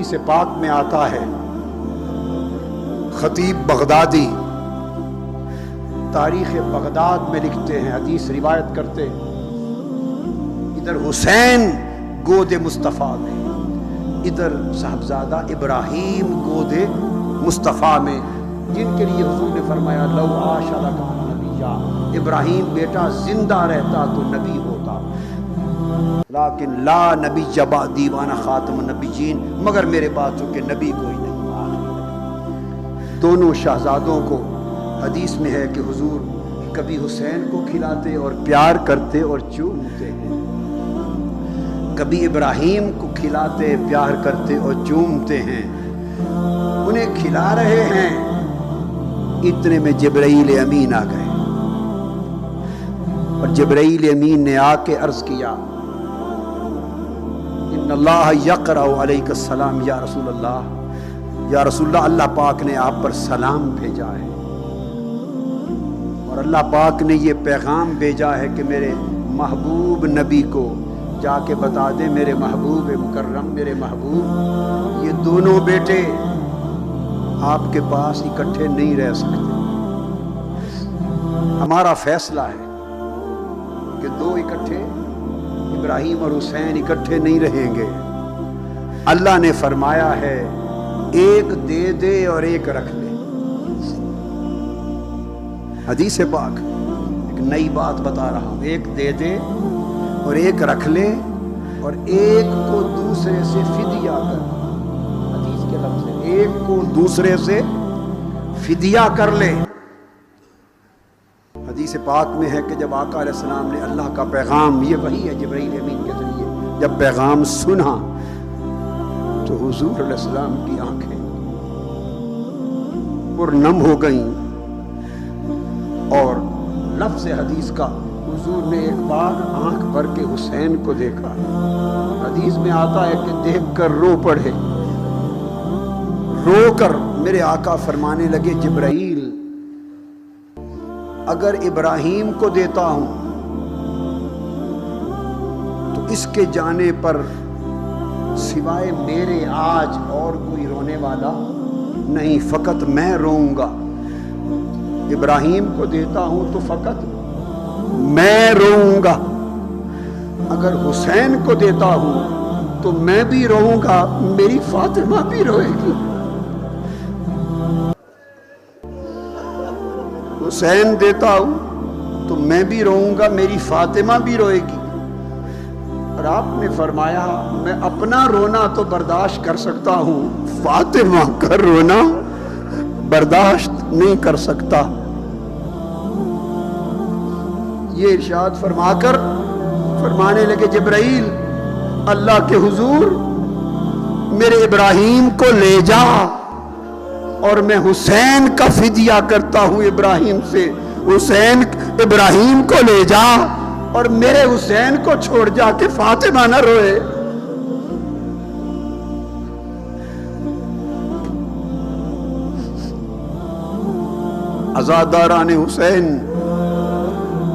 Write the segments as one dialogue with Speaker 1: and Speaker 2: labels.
Speaker 1: حدیث پاک میں آتا ہے، خطیب بغدادی تاریخ بغداد میں لکھتے ہیں، حدیث روایت کرتے ہیں، ادھر حسین گود مصطفیٰ میں، ادھر صاحبزادہ ابراہیم گود مصطفیٰ میں، جن کے لیے حضور نے فرمایا لو عاش لکان نبیا، ابراہیم بیٹا زندہ رہتا تو نبی ہوتا، لیکن لا نبی جبا دیوانہ خاتم النبیین، مگر میرے بعد چونکہ نبی کوئی نہیں، دونوں شہزادوں کو حدیث میں ہے کہ حضور کبھی حسین کو کھلاتے اور پیار کرتے اور چومتے ہیں، کبھی ابراہیم کو کھلاتے پیار کرتے اور چومتے ہیں، انہیں کھلا رہے ہیں، اتنے میں جبرائیل امین آ گئے، اور جبرائیل امین نے آ کے عرض کیا ان اللہ یقرأ علیک السلام یا رسول اللہ، یا رسول اللہ، اللہ پاک نے آپ پر سلام بھیجا ہے، اور اللہ پاک نے یہ پیغام بھیجا ہے کہ میرے محبوب نبی کو جا کے بتا دے، میرے محبوب مکرم، میرے محبوب، یہ دونوں بیٹے آپ کے پاس اکٹھے نہیں رہ سکتے، ہمارا فیصلہ ہے کہ دو اکٹھے، ابراہیم اور حسین اکٹھے نہیں رہیں گے، اللہ نے فرمایا ہے ایک دے دے اور ایک رکھ لے، حدیث پاک ایک نئی بات بتا رہا ہوں، ایک دے دے اور ایک رکھ لے، اور ایک کو دوسرے سے فدیہ کر، حدیث کے لفظ ہے ایک کو دوسرے سے فدیہ کر لے۔ حدیث پاک میں ہے کہ جب آقا علیہ السلام نے اللہ کا پیغام، یہ وحی ہے جبرائیل امین کے ذریعے، جب پیغام سنا تو حضور علیہ السلام کی آنکھیں پرنم ہو گئیں، اور لفظ حدیث کا حضور نے ایک بار آنکھ بھر کے حسین کو دیکھا، حدیث میں آتا ہے کہ دیکھ کر رو پڑے، رو کر میرے آقا فرمانے لگے جبرائیل اگر ابراہیم کو دیتا ہوں تو اس کے جانے پر سوائے میرے آج اور کوئی رونے والا نہیں، فقط میں روؤں گا، ابراہیم کو دیتا ہوں تو فقط میں روؤں گا، اگر حسین کو دیتا ہوں تو میں بھی روؤں گا، میری فاطمہ بھی روئے گی، حسین دیتا ہوں تو میں بھی روؤں گا، میری فاطمہ بھی روئے گی، اور آپ نے فرمایا میں اپنا رونا تو برداشت کر سکتا ہوں، فاطمہ کا رونا برداشت نہیں کر سکتا۔ یہ ارشاد فرما کر فرمانے لگے جبرائیل اللہ کے حضور میرے ابراہیم کو لے جا، اور میں حسین کا فدیہ کرتا ہوں ابراہیم سے، حسین ابراہیم کو لے جا اور میرے حسین کو چھوڑ جا کہ فاطمہ نہ روئے۔ عزاداران حسین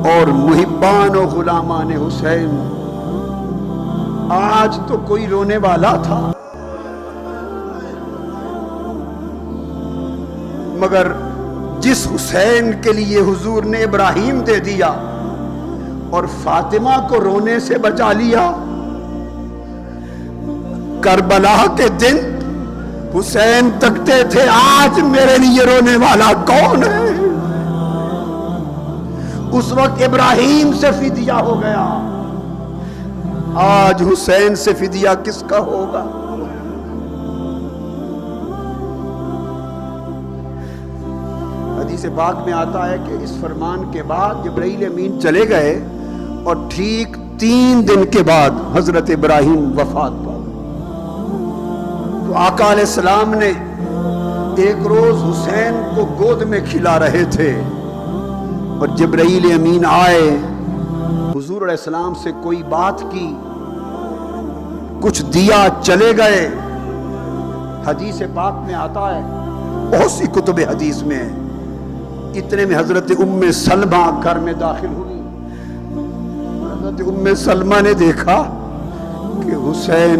Speaker 1: اور محبان و غلامان حسین، آج تو کوئی رونے والا تھا، مگر جس حسین کے لیے حضور نے ابراہیم دے دیا اور فاطمہ کو رونے سے بچا لیا، کربلا کے دن حسین تکتے تھے آج میرے لیے رونے والا کون ہے؟ اس وقت ابراہیم سے فدیہ ہو گیا، آج حسین سے فدیہ کس کا ہوگا؟ حدیث پاک میں آتا ہے کہ اس فرمان کے بعد جبرائیل امین چلے گئے، اور ٹھیک 3 دن کے بعد حضرت ابراہیم وفات پا گئے۔ تو آقا علیہ السلام نے ایک روز حسین کو گود میں کھلا رہے تھے، اور جبرائیل امین آئے، حضور علیہ السلام سے کوئی بات کی، کچھ دیا، چلے گئے۔ حدیث پاک میں آتا ہے، بہت سی کتب حدیث میں ہے، اتنے میں حضرت ام سلمہ گھر میں داخل ہوئی، حضرت ام سلمہ نے دیکھا کہ حسین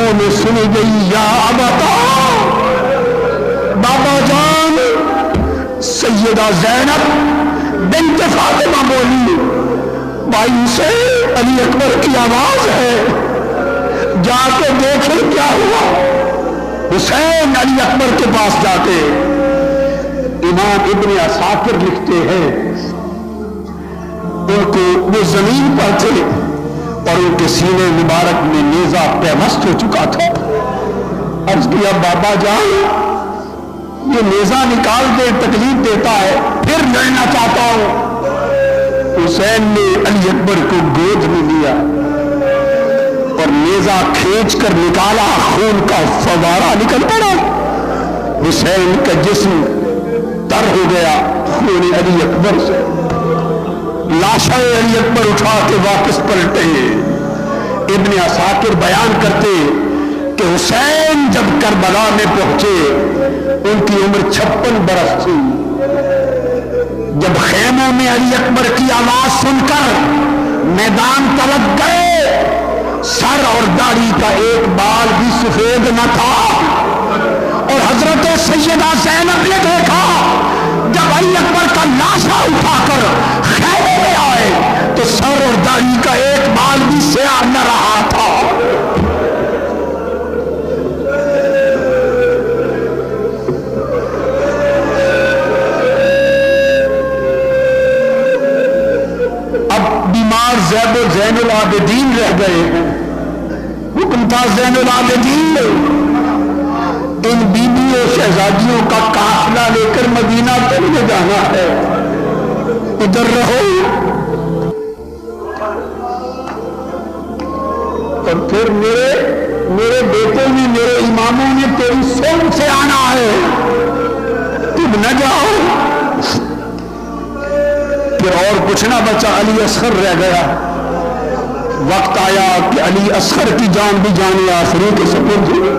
Speaker 1: خیموں میں سنی گئی یا ابتا، بابا جان سیدہ زینب بنت فاطمہ بولی، بھائی سے علی اکبر کی آواز ہے، جا کے دیکھیں کیا ہوا۔ حسین علی اکبر کے پاس جاتے، امام ابن عساکر لکھتے ہیں ان کو وہ زمین پر تھے اور ان کے سینے مبارک میں نیزہ پیوست ہو چکا تھا۔ عرض کیا بابا جان یہ نیزہ نکال دے، تکلیف دیتا ہے، پھر لڑنا چاہتا ہوں۔ حسین نے علی اکبر کو گود میں لیا اور نیزہ کھینچ کر نکالا، خون کا فوارہ نکل پڑا، حسین کا جسم تر ہو گیا خون علی اکبر سے۔ لاشیں علی اکبر اٹھا کے واپس پلٹے۔ ابن عساکر بیان کرتے کہ حسین جب کربلا میں پہنچے ان کی عمر 56 برس تھی۔ جب خیموں میں علی اکبر کی آواز سن کر میدان طلب گئے، سر اور داڑھی کا ایک بال بھی سفید نہ تھا، اور حضرت سیدہ زینب نے دیکھا جب علی اکبر کا لاشا اٹھا کر خیمے میں آئے تو سر اور داڑھی کا ایک بال بھی سیاہ نہ رہا تھا۔ اب بیمار زید و زین العابدین رہ گئے ہیں، حکم تھا زین العابدین ان بیویوں شہزادیوں کا قافلہ لے کر مدینہ تک لے جانا ہے، ادھر رہو۔ اور پھر میرے بیٹے نے، میرے اماموں نے تیری سوچ سے آنا ہے، تم نہ جاؤ۔ پھر اور کچھ نہ بچا، علی اصغر رہ گیا۔ وقت آیا کہ علی اصغر کی جان بھی جان آخری کے سپرد ہوئی۔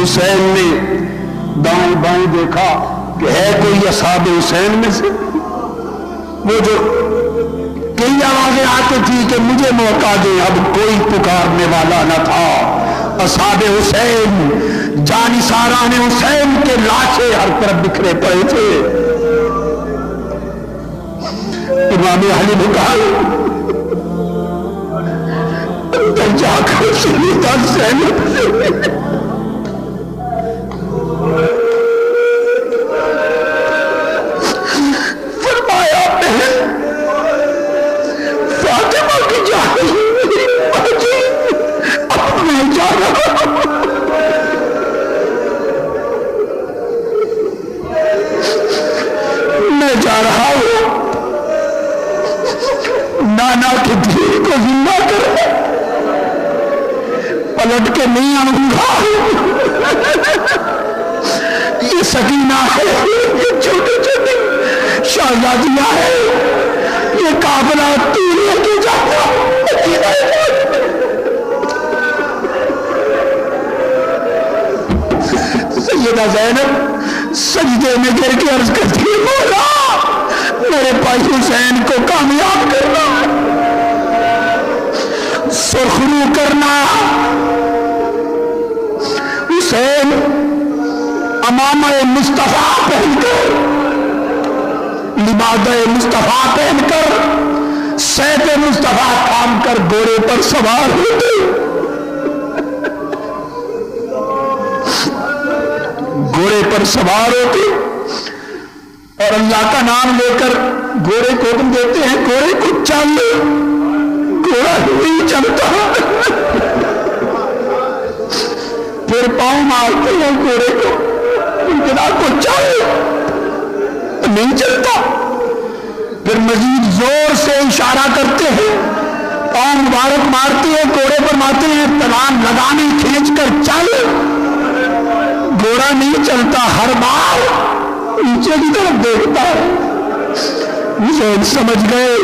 Speaker 1: حسین نے دائیں بائیں دیکھا کہ ہے کوئی اصحاب حسین میں سے، وہ جو کئی آوازیں آتی تھی کہ مجھے موقع دے، اب کوئی پکارنے والا نہ تھا۔ اصحاب حسین جانثاران حسین کے لاشیں ہر طرف بکھرے پڑے تھے۔ امام علی نے کہا اندر جا کر سیدہ زینب سے فرمایا بہن فاطمہ کی جان اب میں جا رہا ہوں، میں جا رہا ہوں، نانا کے دل کو زندہ کر، پلٹ کے نہیں آؤں گا۔ یہ سکینہ ہے، یہ چھوٹی چھوٹی شہزادیاں ہے، یہ قافلہ تو لے کے جاتا۔ سیدہ زینب سجدے میں گر کے عرض کرتی ہے مولا میرے بھائی حسین کو کامیاب کرنا، سرخرو کرنا۔ حسین امامہ مصطفیٰ پہن کر، لبادہ مصطفیٰ پہن کر، سیف مصطفیٰ تھام کر گھوڑے پر سوار ہوتے، گھوڑے پر سوار ہوتے اور اللہ کا نام لے کر گھوڑے کو حکم دیتے ہیں گھوڑے کو چل، گھوڑا نہیں چلتا، پھر پاؤں مارتے ہیں گھوڑے کو، انقلاب کو چل، نہیں چلتا، پھر مزید زور سے اشارہ کرتے ہیں، پاؤں مبارک مارتے ہیں گھوڑے پر، مارتے ہیں تلوار لگانے کھینچ کر چل، گھوڑا نہیں چلتا، ہر بار نیچے کی طرف دیکھتا ہے۔ حسین سمجھ گئے،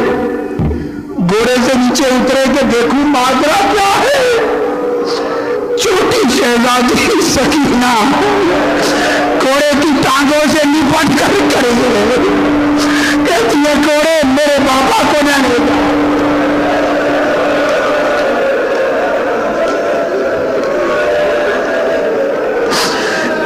Speaker 1: گھوڑے سے نیچے اترے کہ دیکھوں ماجرا کیا ہے۔ چھوٹی شہزادی سکینہ گھوڑے کی ٹانگوں سے لپٹ کر کھڑی ہے، کہتی ہے گھوڑے میرے بابا کو نہ لے جا۔